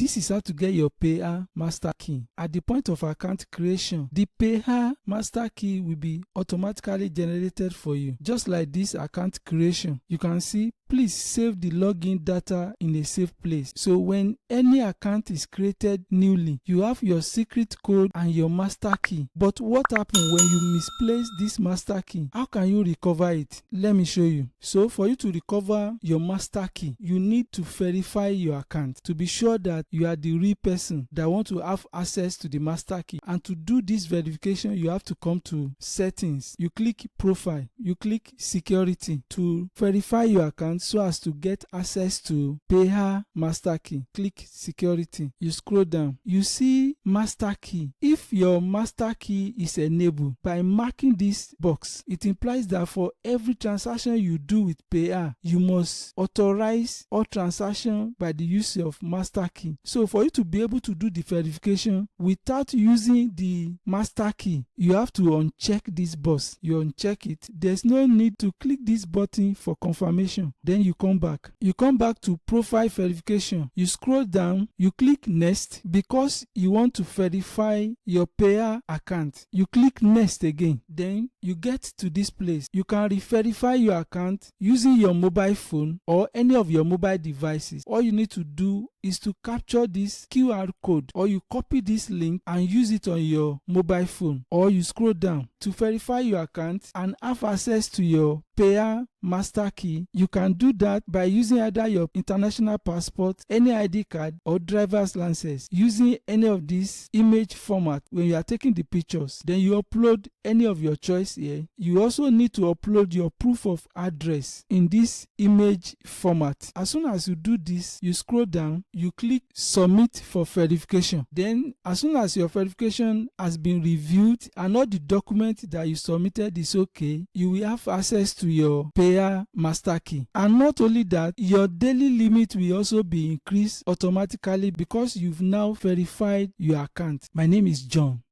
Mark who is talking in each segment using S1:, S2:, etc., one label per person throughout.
S1: This is how to get your Payeer Master Key. At the point of account creation, the Payeer Master Key will be automatically generated for you. Just like this account creation, you can see, please save the login data in a safe place. So when any account is created newly, you have your secret code and your master key. But what happens when you misplace this master key? How can you recover it? Let me show you. So for you to recover your master key, you need to verify your account to be sure that you are the real person that want to have access to the master key. And to do this verification, you have to come to settings. You click profile, you click security to verify your account so as to get access to Payeer Master Key. Click security. You scroll down. You see master key. If your master key is enabled, by marking this box, it implies that for every transaction you do with Payeer, you must authorize all transactions by the use of master key. So for you to be able to do the verification without using the master key, you have to uncheck this box. You uncheck it. There's no need to click this button for confirmation. Then you come back. You come back to profile verification. You scroll down. You click next because you want to verify your Payeer account. You click next again. Then you get to this place. You can re-verify your account using your mobile phone or any of your mobile devices. All you need to do is to capture this QR code, or you copy this link and use it on your mobile phone, or you scroll down to verify your account and have access to your Payeer Master Key. You can do that by using either your international passport, any ID card, or driver's license, using any of these image format. When you are taking the pictures, then you upload any of your choice here. You also need to upload your proof of address in this image format. As soon as you do this, you scroll down, you click submit for verification. Then as soon as your verification has been reviewed and all the documents that you submitted is okay, you will have access to your Payeer Master Key. And not only that, your daily limit will also be increased automatically because you've now verified your account. My name is John.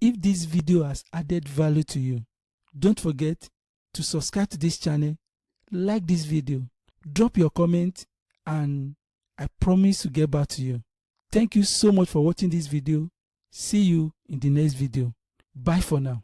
S1: If this video has added value to you, don't forget to subscribe to this channel, like this video, drop your comment, and I promise to get back to you. Thank you so much for watching this video. See you in the next video. Bye for now.